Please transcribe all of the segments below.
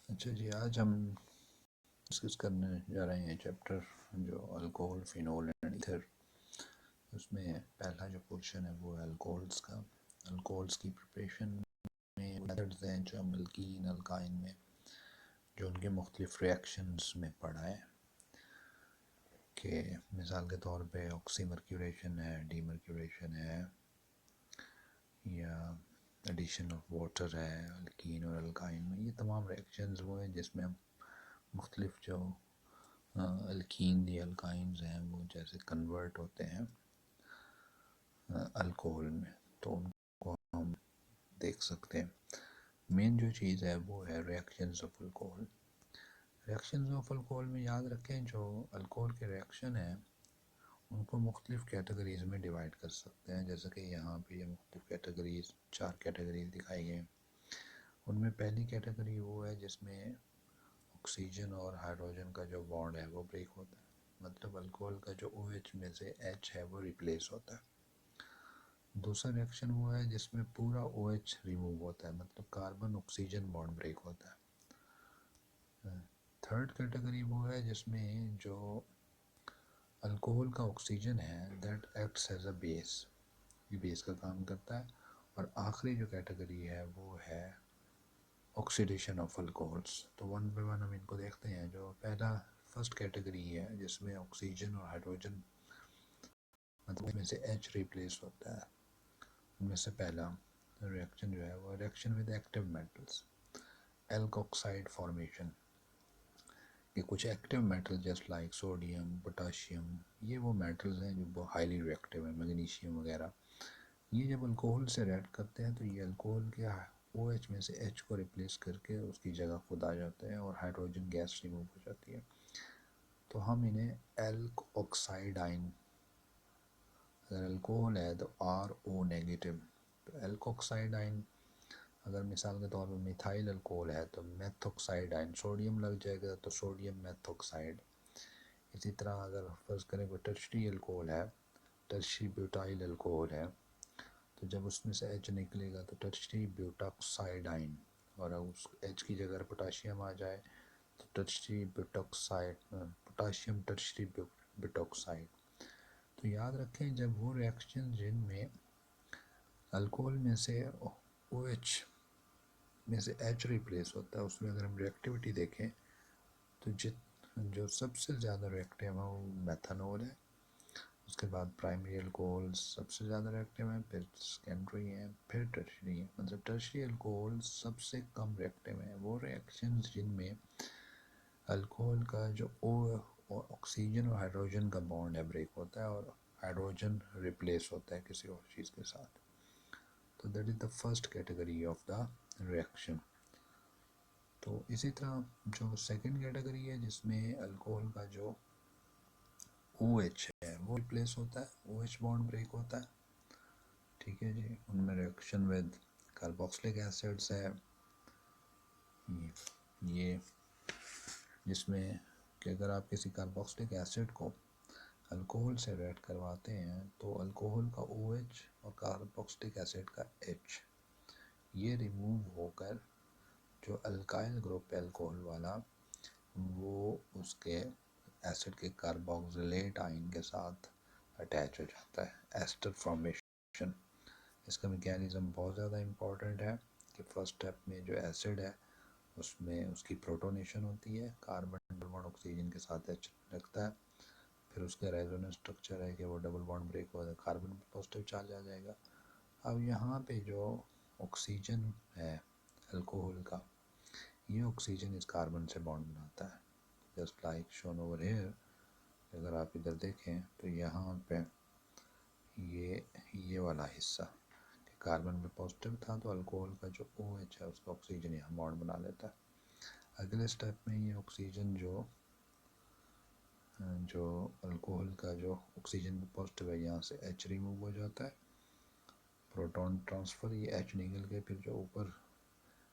अच्छा जी, आज हम डिस्कस करने जा रहे हैं चैप्टर जो अल्कोहल, फिनोल एंड ईथर। उसमें पहला जो पोर्शन है वो है अल्कोहल्स का। अल्कोहल्स की प्रिपरेशन में मेथड्स हैं जो हम अल्कीन, अल्काइन में जो उनके मुख्तलिफ रिएक्शंस में पढ़ा है कि मिसाल के तौर पे ऑक्सीमर्क्यूरेशन है, डीमर्क्यूरेशन है, या एडिशन ऑफ वाटर है अल्कीन और अल्काइन में। ये तमाम रिएक्शंस वो हैं जिसमें हम मुख्तलिफ जो अल्कीन या अल्काइंस हैं वो जैसे कन्वर्ट होते हैं अल्कोहल में, तो उनको हम देख सकते हैं। मेन जो चीज़ है वो है reactions of alcohol. Reactions of alcohol में याद रखें जो अल्कोहल के रिएक्शन हैं उनको मुख्तलिफ कैटेगरीज़ में डिवाइड कर सकते हैं। जैसे कि यहाँ पे ये मुख्तलिफ कैटेगरीज़, 4 कैटेगरीज दिखाई गई हैं। उनमें पहली कैटेगरी वो है जिसमें ऑक्सीजन और हाइड्रोजन का जो बॉन्ड है वो ब्रेक होता है, मतलब अल्कोहल का जो OH में से H है वो रिप्लेस होता है। दूसरा रिएक्शन वो है जिसमें पूरा OH रिमूव होता है, मतलब कार्बन ऑक्सीजन बॉन्ड ब्रेक होता है। थर्ड कैटेगरी वो है जिसमें जो अल्कोहल का ऑक्सीजन है that acts as a base, ये बेस का काम करता है। और आखिरी जो कैटेगरी है वो है ऑक्सीडेशन ऑफ अल्कोहल्स। तो वन बाय वन हम इनको देखते हैं। जो पहला फर्स्ट कैटेगरी है जिसमें ऑक्सीजन और हाइड्रोजन मतलब में से H रिप्लेस होता है, उनमें से पहला रिएक्शन जो है वो reaction with active metals, alkoxide formation. ये कुछ active metal just like sodium, potassium, ये वो मेटल्स हैं जो बहुत हाईली रिएक्टिव है, मैग्नीशियम वगैरह। ये जब अल्कोहल से रिएक्ट करते हैं तो ये अल्कोहल के OH में से H को रिप्लेस करके उसकी जगह खुद आ जाते हैं और हाइड्रोजन गैस रिमूव हो जाती है। तो हम इन्हें एल्क ऑक्साइड आइन, अगर अल्कोहल है तो RO नेगेटिव, तो एल्कोक्साइड आइन। अगर मिसाल के तौर पर मिथाइल अल्कोहल है तो मेथोक्साइड आइन, सोडियम लग जाएगा तो सोडियम मेथोक्साइड। इसी तरह अगर फर्ज करें कोई टर्शरी अल्कोहल है, टर्शरी ब्यूटाइल अल्कोहल है, तो जब उसमें से H निकलेगा तो टर्शरी ब्यूटॉक्साइड आइन, और उस H की जगह पोटाशियम आ जाए तो tertiary butoxide, potassium tertiary butoxide. तो याद रखें जब वो रिएक्शन जिनमें अल्कोहल में से OH में से H रिप्लेस होता है उसमें अगर हम रिएक्टिविटी देखें तो जो सबसे ज़्यादा रिएक्टिव है वो मेथनॉल है। उसके बाद प्राइमरी अल्कोहल सबसे ज़्यादा रिएक्टिव है, फिर सेकेंडरी है, फिर टर्शरी है। मतलब टर्शरी अल्कोहल सबसे कम रिएक्टिव है। वो रिएक्शन जिनमें अल्कोहल का जो ऑक्सीजन और हाइड्रोजन का बॉन्ड है ब्रेक होता है और हाइड्रोजन रिप्लेस होता है किसी और चीज़ के साथ। तो that is the first category of the reaction. तो इसी तरह जो सेकंड कैटेगरी है जिसमें अल्कोहल का जो OH है वो रिप्लेस होता है, OH बॉन्ड ब्रेक होता है, ठीक है जी। उनमें रिएक्शन विद कार्बोक्सिलिक एसिड्स है ये जिसमें कि अगर आप किसी कार्बोक्सिलिक एसिड को अल्कोहल से रिएक्ट करवाते हैं तो अल्कोहल का OH और कार्बोक्सिलिक एसिड का H ये रिमूव होकर जो अल्काइल ग्रुप है अल्कोहल वाला वो उसके एसिड के कार्बोक्सिलेट आयन के साथ अटैच हो जाता है, एस्टर फॉर्मेशन। इसका मैकेनिज्म बहुत ज़्यादा इम्पॉर्टेंट है कि फर्स्ट स्टेप में जो एसिड है उसमें उसकी प्रोटोनेशन होती है, कार्बन डबल बॉन्ड ऑक्सीजन के साथ H रखता है, फिर उसका रेजोनेंस स्ट्रक्चर है कि वो डबल बॉन्ड ब्रेक हो जाए, कार्बन पॉजिटिव चार्ज आ जाएगा। अब यहाँ पे जो ऑक्सीजन है अल्कोहल का, ये ऑक्सीजन इस कार्बन से बॉन्ड बनाता है, just like shown over here. अगर आप इधर देखें तो यहाँ पे ये वाला हिस्सा कार्बन पे पॉजिटिव था तो अल्कोहल का जो OH है उसका ऑक्सीजन यहाँ बॉन्ड बना लेता है। अगले स्टेप में ये ऑक्सीजन जो अल्कोहल का जो ऑक्सीजन पे पॉजिटिव है यहाँ से H रिमूव हो जाता है, प्रोटॉन ट्रांसफ़र, ये H निकल के फिर जो ऊपर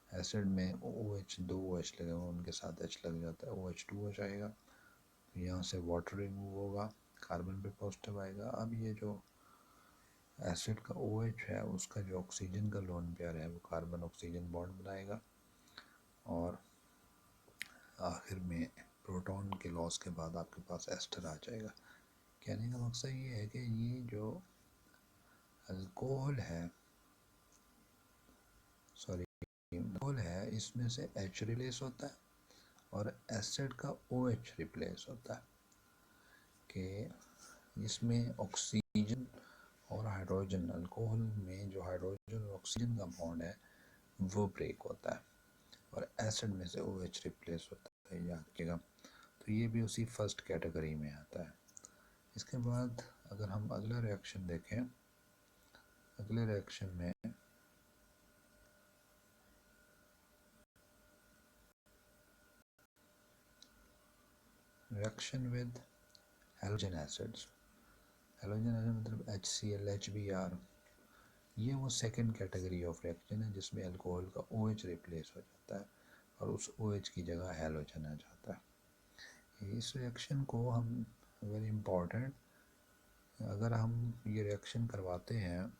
एसिड में OH, दो OH लगे हुए उनके साथ H लग जाता है, OH2H आएगा, यहाँ से वाटर रिमूव होगा, कार्बन पे पॉजिटिव आएगा। अब ये जो एसिड का OH है उसका जो ऑक्सीजन का लोन पेयर है वो कार्बन ऑक्सीजन बॉन्ड बनाएगा और आखिर में प्रोटॉन के लॉस के बाद आपके पास एस्टर आ जाएगा। कहने का मकसद ये है कि ये जो अल्कोहल है अल्कोहल है इसमें से H रिप्लेस होता है और एसिड का OH रिप्लेस होता है कि इसमें ऑक्सीजन और हाइड्रोजन, अल्कोहल में जो हाइड्रोजन और ऑक्सीजन का बॉन्ड है वो ब्रेक होता है और एसिड में से OH रिप्लेस होता है, याद रखिएगा। तो ये भी उसी फर्स्ट कैटेगरी में आता है। इसके बाद अगर हम अगला रिएक्शन देखें, अगले रिएक्शन में reaction with halogen acids, halogen acid मतलब HCl, HBr, ये वो सेकेंड कैटेगरी ऑफ रिएक्शन है जिसमें अल्कोहल का OH रिप्लेस हो जाता है और उस OH की जगह हेलोजन आ जाता है। इस रिएक्शन को हम, वेरी इम्पोर्टेंट, अगर हम ये रिएक्शन करवाते हैं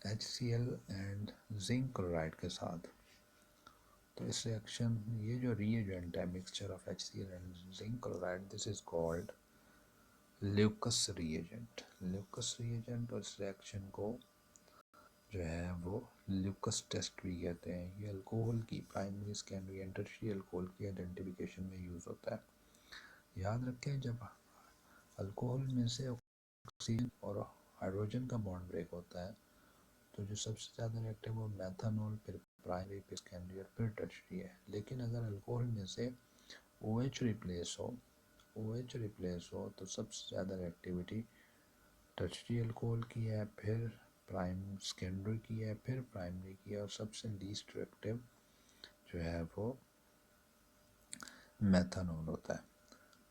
HCl एंड जिंक क्लोराइड के साथ, तो इस रिएक्शन, ये जो रिएजेंट है mixture of HCl and zinc chloride, this is called Lucas reagent. Lucas reagent, और इस रिएक्शन को जो है वो ल्यूकस टेस्ट भी कहते हैं। ये अल्कोहल की primary, secondary and tertiary alcohol की आइडेंटिफिकेशन में यूज़ होता है। याद रखें, जब अल्कोहल में से ऑक्सीजन और हाइड्रोजन का बॉन्ड ब्रेक होता है तो जो सबसे ज़्यादा रिएक्टिव वो मेथनॉल, फिर प्राइमरी, फिर सेकेंडरी और फिर टर्शियरी है। लेकिन अगर अल्कोहल में से OH रिप्लेस हो तो सबसे ज़्यादा रिएक्टिविटी टर्शियरी अल्कोहल की है, फिर प्राइम सेकेंडरी की है, फिर प्राइमरी की है, और सबसे लीस्ट रिएक्टिव जो है वो मेथनॉल होता है।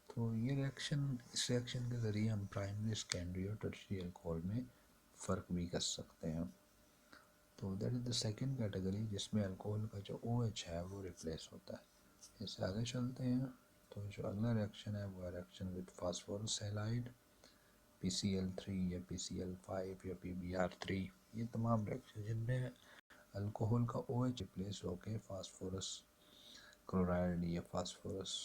तो ये रिएक्शन, इस रिएक्शन के ज़रिए हम प्राइमरी, सेकेंडरी और टर्शियरी अल्कोहल में फ़र्क भी कर सकते हैं। तो that is the second category जिसमें अल्कोहल का जो OH है वो रिप्लेस होता है। इससे आगे चलते हैं, तो जो अगला रिएक्शन है वो reaction with phosphorus halide, PCl3 या PCl5 या PBr3। ये तमाम रिएक्शन जिनमें अल्कोहल का OH रिप्लेस होकर फास्फोरस क्लोराइड या फास्फोरस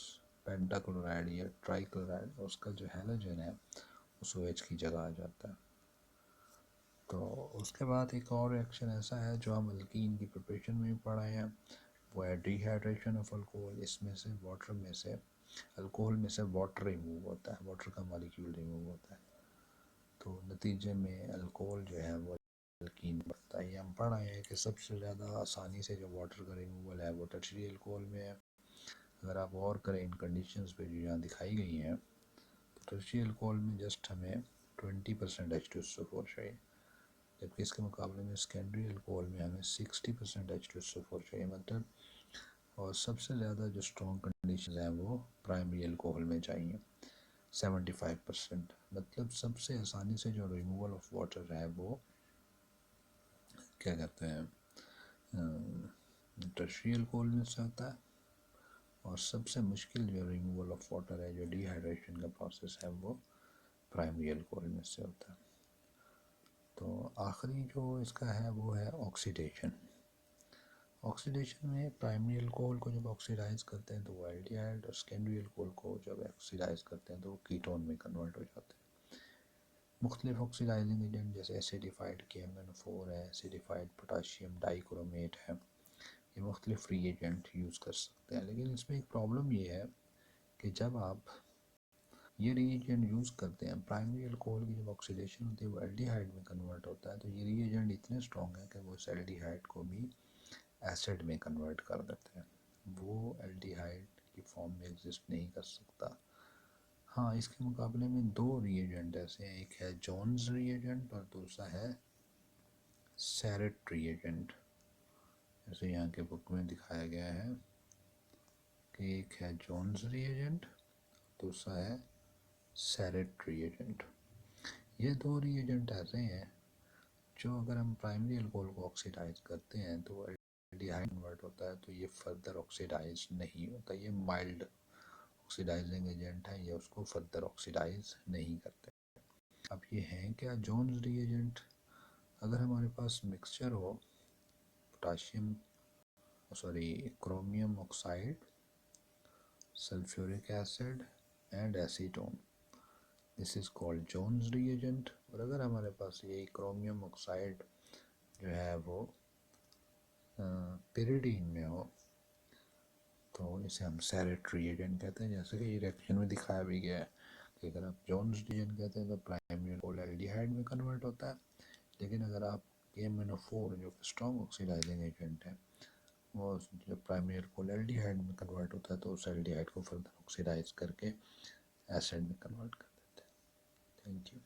पेंटाक्लोराइड या ट्राइक्लोराइड, उसका जो हैलोजन है उस OH की जगह आ जाता है। तो उसके बाद एक और रिएक्शन ऐसा है जो हम अल्कीन की प्रिपरेशन में भी पढ़ाए हैं, वो है डिहाइड्रेशन ऑफ अल्कोहल। इसमें से वाटर में से, अल्कोहल में से वाटर रिमूव होता है, वाटर का मॉलिक्यूल रिमूव होता है, तो नतीजे में अल्कोहल जो है वो अल्कीन बनता है। ये हम पढ़ाए हैं कि सबसे ज़्यादा आसानी से जो वाटर का रिमूवल है वो टर्शियरी अल्कोहल में है। अगर आप गौर करें इन कंडीशंस पे जो यहाँ दिखाई गई हैं, तो टर्शियरी अल्कोहल में जस्ट हमें 20% H2SO4 चाहिए, जबकि इसके मुकाबले में सेकेंडरी अल्कोहल में हमें 60% H2SO4 चाहिए, मतलब, और सबसे ज़्यादा जो स्ट्रॉन्ग कंडीशन हैं वो प्राइमरी अल्कोहल में चाहिए 75%। मतलब सबसे आसानी से जो रिमूवल ऑफ वाटर है वो क्या कहते हैं टर्शियरी अल्कोहल में से होता है, और सबसे मुश्किल जो रिमूवल ऑफ वाटर है, जो डिहाइड्रेशन का प्रोसेस है, वो प्राइमरी अल्कोहल में से होता है। तो आखिरी जो इसका है वो है ऑक्सीडेशन। ऑक्सीडेशन में प्राइमरी अल्कोहल को जब ऑक्सीडाइज करते हैं तो वो एल्डिहाइड, और सेकेंडरी अल्कोहल को जब ऑक्सीडाइज करते हैं तो वो कीटोन में कन्वर्ट हो जाते हैं। मुख्तलिफ ऑक्सीडाइजिंग एजेंट जैसे एसिडिफाइड KMnO4 है, एसिडिफाइड पोटाशियम डाइक्रोमेट है, ये मुख्तलिफ रिएजेंट यूज़ कर सकते हैं। लेकिन इसमें एक प्रॉब्लम ये है कि जब आप ये रिएजेंट यूज़ करते हैं, प्राइमरी अल्कोहल की जब ऑक्सीडेशन होती है वो एल्डिहाइड में कन्वर्ट होता है, तो ये रिएजेंट इतने स्ट्रॉन्ग है कि वो उस एल्डिहाइड को भी एसिड में कन्वर्ट कर देते हैं, वो एल्डिहाइड की फॉर्म में एग्जिस्ट नहीं कर सकता। हाँ, इसके मुकाबले में दो रिएजेंट ऐसे हैं, एक है जोन्स रिएजेंट और दूसरा है सैरेट रिएजेंट। जैसे यहाँ के बुक में दिखाया गया है कि एक है जोन्स रिएजेंट, दूसरा है सैरेट रिएजेंट। ये दो रिएजेंट ऐसे हैं जो अगर हम प्राइमरी अल्कोहल को ऑक्सीडाइज करते हैं तो एल्डिहाइड कन्वर्ट होता है, तो ये फर्दर ऑक्सीडाइज नहीं होता, ये माइल्ड ऑक्सीडाइजिंग एजेंट है, ये उसको फर्दर ऑक्सीडाइज नहीं करते। अब ये हैं क्या जोन्स रिएजेंट? अगर हमारे पास मिक्सचर हो potassium chromium oxide, sulfuric acid and acetone. This is called Jones reagent. और अगर हमारे पास ये क्रोमियम ऑक्साइड जो है वो पिरिडीन में हो तो इसे हम सेरेट रिएजेंट कहते हैं। जैसे कि रिएक्शन में दिखाया भी गया है कि अगर आप जोन्स रिएजेंट कहते हैं तो प्राइमरी अल्कोहल एल्डिहाइड में कन्वर्ट होता है, लेकिन अगर आप KMnO4 जो स्ट्रॉन्ग ऑक्सीडाइजिंग एजेंट है वो जब प्राइमरी अल्कोहल एल्डिहाइड में कन्वर्ट होता है तो उस एल्डिहाइड को फर्दर ऑक्सीडाइज करके एसिड में कन्वर्ट कर देते हैं। Thank you.